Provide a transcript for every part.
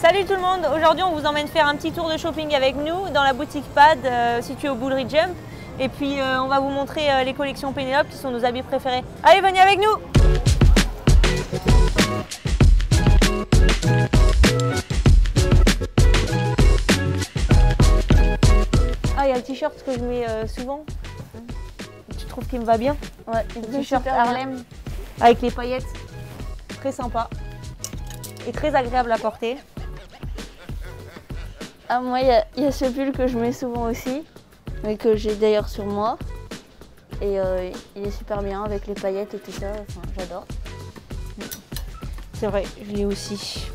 Salut tout le monde, aujourd'hui on vous emmène faire un petit tour de shopping avec nous dans la boutique Pad située au Bouldery Jump. Et puis on va vous montrer les collections Pénélope qui sont nos habits préférés. Allez, venez avec nous! Ah, il y a le t-shirt que je mets souvent. Tu trouves qu'il me va bien? Ouais, le t-shirt Harlem avec les paillettes. Très sympa et très agréable à porter. Ah, moi, il y a ce pull que je mets souvent aussi, mais que j'ai d'ailleurs sur moi. Et il est super bien avec les paillettes et tout ça, enfin, j'adore. C'est vrai, je l'ai aussi.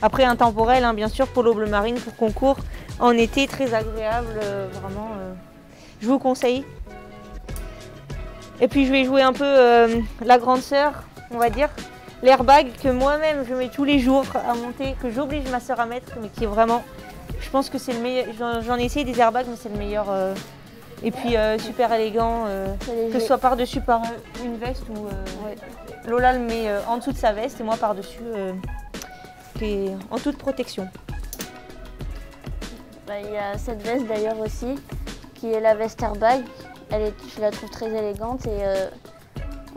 Après, intemporel, hein, bien sûr, polo bleu marine pour concours en été, très agréable, vraiment. Je vous conseille. Et puis, je vais jouer un peu la grande sœur, on va dire. L'airbag que moi-même, je mets tous les jours à monter, que j'oblige ma sœur à mettre, mais qui est vraiment... Je pense que c'est le meilleur. J'en ai essayé des airbags, mais c'est le meilleur. Et puis super élégant, que ce soit par-dessus par une veste ou ouais. Lola le met en dessous de sa veste et moi par-dessus, qui est en toute protection. Il y a cette veste d'ailleurs aussi, qui est la veste airbag. Je la trouve très élégante et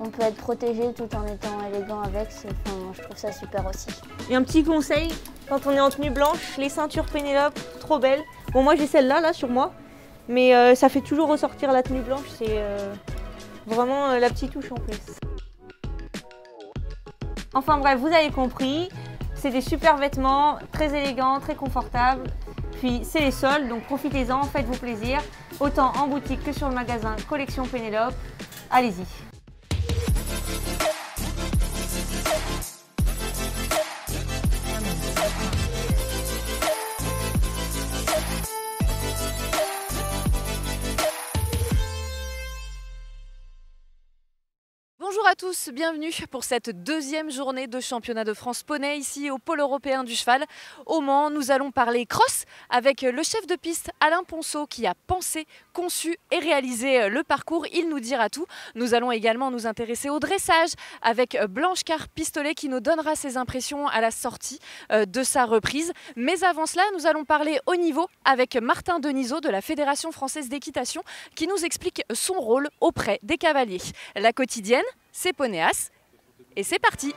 on peut être protégé tout en étant élégant avec. Enfin, je trouve ça super aussi. Et un petit conseil, quand on est en tenue blanche, les ceintures Pénélope, trop belles. Bon, moi j'ai celle-là là sur moi, mais ça fait toujours ressortir la tenue blanche, c'est vraiment la petite touche en plus. Enfin bref, vous avez compris, c'est des super vêtements, très élégants, très confortables. Puis c'est les soldes, donc profitez-en, faites-vous plaisir, autant en boutique que sur le magasin Collection Pénélope. Allez-y. Bonjour à tous, bienvenue pour cette deuxième journée de championnat de France poney ici au pôle européen du cheval. Au Mans, nous allons parler cross avec le chef de piste Alain Ponceau qui a pensé, conçu et réalisé le parcours. Il nous dira tout. Nous allons également nous intéresser au dressage avec Blanche Carr-Pistolet qui nous donnera ses impressions à la sortie de sa reprise. Mais avant cela, nous allons parler haut niveau avec Martin Denisot de la Fédération française d'équitation qui nous explique son rôle auprès des cavaliers. La quotidienne, c'est Ponéas et c'est parti!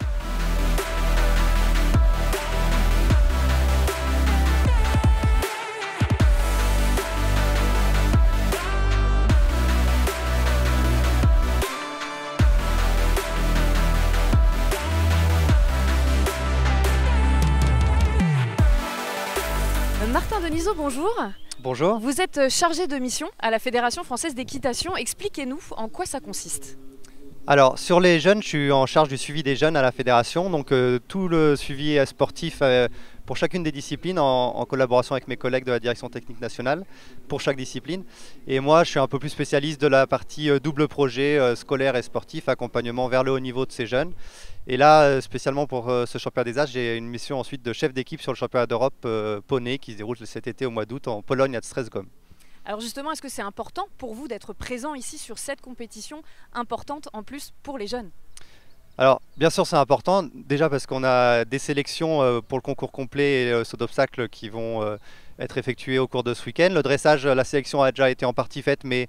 Martin Denisot, bonjour. Bonjour. Vous êtes chargé de mission à la Fédération française d'équitation. Expliquez-nous en quoi ça consiste. Alors sur les jeunes, je suis en charge du suivi des jeunes à la fédération, donc tout le suivi sportif pour chacune des disciplines en collaboration avec mes collègues de la direction technique nationale pour chaque discipline. Et moi je suis un peu plus spécialiste de la partie double projet scolaire et sportif, accompagnement vers le haut niveau de ces jeunes. Et là spécialement pour ce championnat des âges, j'ai une mission ensuite de chef d'équipe sur le championnat d'Europe poney qui se déroule cet été au mois d'août en Pologne à Streszgom. Alors justement, est-ce que c'est important pour vous d'être présent ici sur cette compétition importante en plus pour les jeunes? Alors bien sûr c'est important, déjà parce qu'on a des sélections pour le concours complet et saut d'obstacles qui vont être effectuées au cours de ce week-end. Le dressage, la sélection a déjà été en partie faite, mais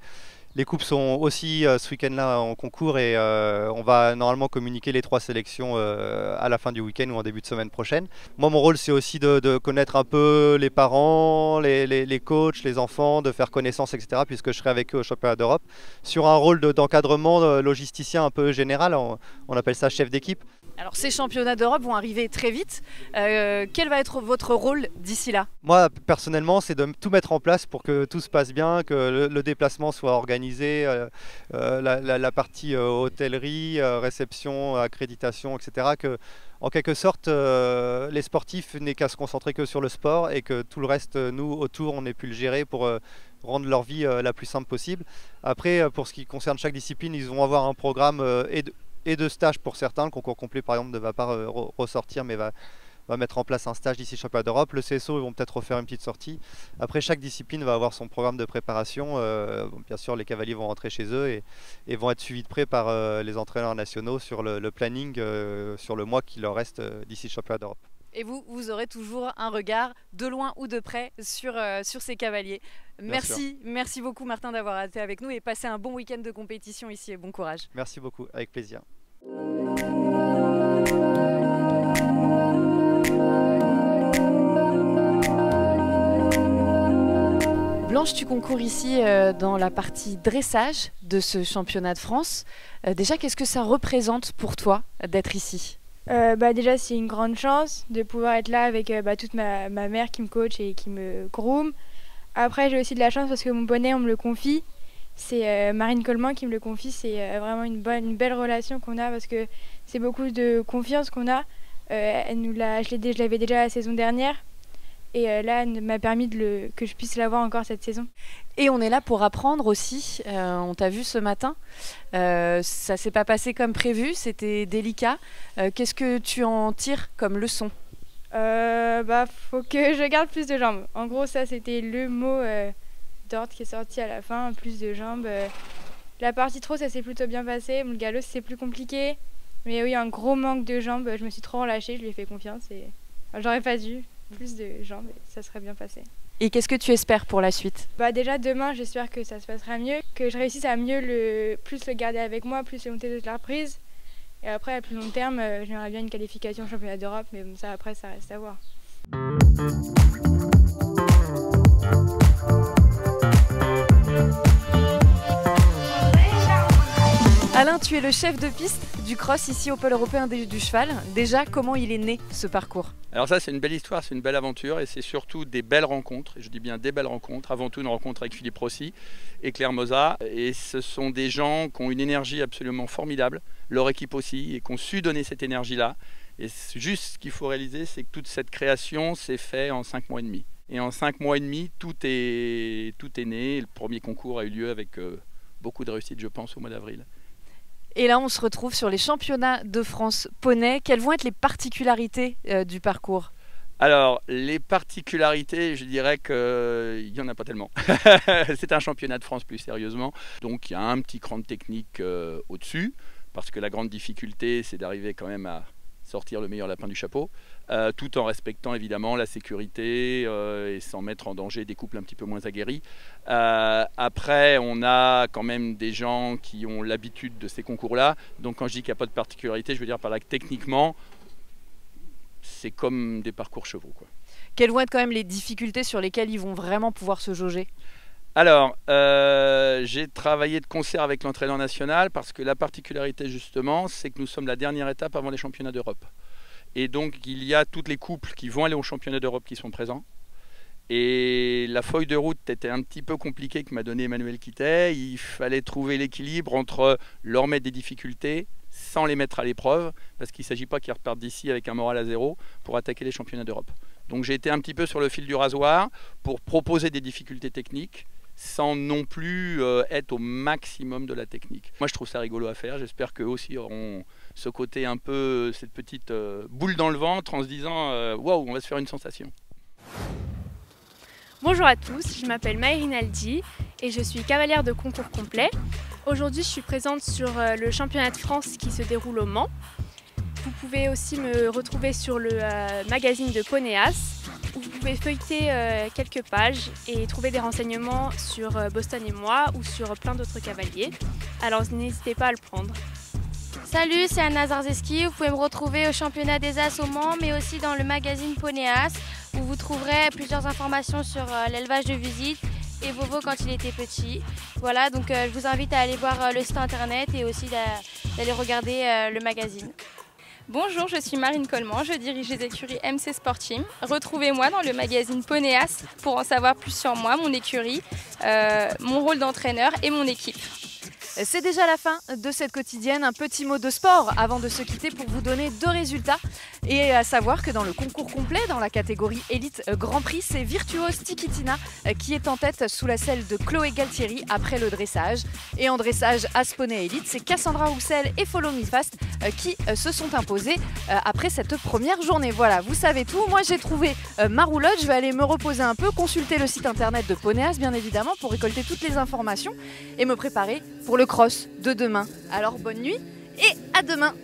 les coupes sont aussi ce week-end-là en concours et on va normalement communiquer les 3 sélections à la fin du week-end ou en début de semaine prochaine. Moi mon rôle c'est aussi de connaître un peu les parents, les coachs, les enfants, de faire connaissance etc. puisque je serai avec eux au championnat d'Europe sur un rôle d'encadrement logisticien un peu général, on appelle ça chef d'équipe. Alors ces championnats d'Europe vont arriver très vite. Quel va être votre rôle d'ici là? Moi personnellement c'est de tout mettre en place pour que tout se passe bien, que le déplacement soit organisé, la partie hôtellerie, réception, accréditation, etc. Que, en quelque sorte les sportifs n'aient qu'à se concentrer que sur le sport et que tout le reste, nous autour, on ait pu le gérer pour rendre leur vie la plus simple possible. Après pour ce qui concerne chaque discipline, ils vont avoir un programme et de stage pour certains. Le concours complet par exemple ne va pas ressortir mais va mettre en place un stage d'ici championnat d'Europe. Le CSO ils vont peut-être refaire une petite sortie. Après chaque discipline va avoir son programme de préparation. Bien sûr les cavaliers vont rentrer chez eux et vont être suivis de près par les entraîneurs nationaux sur le planning sur le mois qui leur reste d'ici le championnat d'Europe. Et vous aurez toujours un regard de loin ou de près sur ces cavaliers. Merci beaucoup Martin d'avoir été avec nous et passez un bon week-end de compétition ici et bon courage. Merci beaucoup, avec plaisir. Blanche, tu concours ici dans la partie dressage de ce championnat de France. Déjà, qu'est-ce que ça représente pour toi d'être ici ? Déjà, c'est une grande chance de pouvoir être là avec toute ma mère qui me coach et qui me groom. Après, j'ai aussi de la chance parce que mon poney, on me le confie. C'est Marine Coleman qui me le confie. C'est vraiment une belle relation qu'on a parce que c'est beaucoup de confiance qu'on a. Je l'avais déjà la saison dernière. Et là, elle m'a permis que je puisse l'avoir encore cette saison. Et on est là pour apprendre aussi. On t'a vu ce matin. Ça s'est pas passé comme prévu, c'était délicat. Qu'est-ce que tu en tires comme leçon ? Faut que je garde plus de jambes. En gros, ça, c'était le mot d'ordre qui est sorti à la fin, plus de jambes. La partie trot, ça s'est plutôt bien passé. Le galop, c'est plus compliqué. Mais oui, un gros manque de jambes. Je me suis trop relâchée, je lui ai fait confiance. Et j'aurais pas dû. Plus de jambes, ça serait bien passé. Et qu'est-ce que tu espères pour la suite ? Déjà demain, j'espère que ça se passera mieux, que je réussisse à plus le garder avec moi, plus le monter de la reprise. Et après, à plus long terme, j'aimerais bien une qualification au championnat d'Europe, mais bon, ça après, ça reste à voir. Alain, tu es le chef de piste du cross ici au Pôle européen du cheval. Déjà, comment il est né ce parcours ? Alors ça, c'est une belle histoire, c'est une belle aventure et c'est surtout des belles rencontres. Et je dis bien des belles rencontres. Avant tout, une rencontre avec Philippe Rossi et Claire Moza. Et ce sont des gens qui ont une énergie absolument formidable, leur équipe aussi, et qui ont su donner cette énergie-là. Et juste ce qu'il faut réaliser, c'est que toute cette création s'est faite en 5 mois et demi. Et en 5 mois et demi, tout est né. Le premier concours a eu lieu avec beaucoup de réussite, je pense, au mois d'avril. Et là, on se retrouve sur les championnats de France poney. Quelles vont être les particularités du parcours ? Alors, les particularités, je dirais qu'il n'y en a pas tellement. C'est un championnat de France plus sérieusement. Donc, il y a un petit cran de technique au-dessus, parce que la grande difficulté, c'est d'arriver quand même à sortir le meilleur lapin du chapeau, tout en respectant évidemment la sécurité et sans mettre en danger des couples un petit peu moins aguerris. Après, on a quand même des gens qui ont l'habitude de ces concours-là. Donc quand je dis qu'il n'y a pas de particularité, je veux dire par là que techniquement, c'est comme des parcours chevaux, quoi. Quelles vont être quand même les difficultés sur lesquelles ils vont vraiment pouvoir se jauger ? Alors, j'ai travaillé de concert avec l'entraîneur national parce que la particularité justement, c'est que nous sommes la dernière étape avant les championnats d'Europe. Et donc, il y a toutes les couples qui vont aller aux championnats d'Europe qui sont présents. Et la feuille de route était un petit peu compliquée que m'a donné Emmanuel Quittet. Il fallait trouver l'équilibre entre leur mettre des difficultés sans les mettre à l'épreuve, parce qu'il ne s'agit pas qu'ils repartent d'ici avec un moral à zéro pour attaquer les championnats d'Europe. Donc j'ai été un petit peu sur le fil du rasoir pour proposer des difficultés techniques, sans non plus être au maximum de la technique. Moi je trouve ça rigolo à faire, j'espère qu'eux aussi auront ce côté un peu, cette petite boule dans le ventre en se disant waouh, on va se faire une sensation. Bonjour à tous, je m'appelle Maïrine Aldi et je suis cavalière de concours complet. Aujourd'hui je suis présente sur le championnat de France qui se déroule au Mans. Vous pouvez aussi me retrouver sur le magazine de Ponéas, où vous pouvez feuilleter quelques pages et trouver des renseignements sur Boston et moi ou sur plein d'autres cavaliers. Alors n'hésitez pas à le prendre. Salut, c'est Anna Zarzeski. Vous pouvez me retrouver au championnat des As au Mans, mais aussi dans le magazine Ponéas, où vous trouverez plusieurs informations sur l'élevage de visite et Vovo quand il était petit. Voilà, donc je vous invite à aller voir le site internet et aussi d'aller regarder le magazine. Bonjour, je suis Marine Coleman, je dirige les écuries MC Sport Team. Retrouvez-moi dans le magazine Ponéas pour en savoir plus sur moi, mon écurie, mon rôle d'entraîneur et mon équipe. C'est déjà la fin de cette quotidienne. Un petit mot de sport avant de se quitter pour vous donner 2 résultats. Et à savoir que dans le concours complet, dans la catégorie Élite Grand Prix, c'est Virtuose Tikitina qui est en tête sous la selle de Chloé Galtieri après le dressage. Et en dressage As Poney Élite, c'est Cassandra Roussel et Follow Me Fast qui se sont imposés après cette première journée. Voilà, vous savez tout. Moi, j'ai trouvé ma roulotte. Je vais aller me reposer un peu, consulter le site internet de Ponéas, bien évidemment, pour récolter toutes les informations et me préparer pour le cross de demain. Alors bonne nuit et à demain.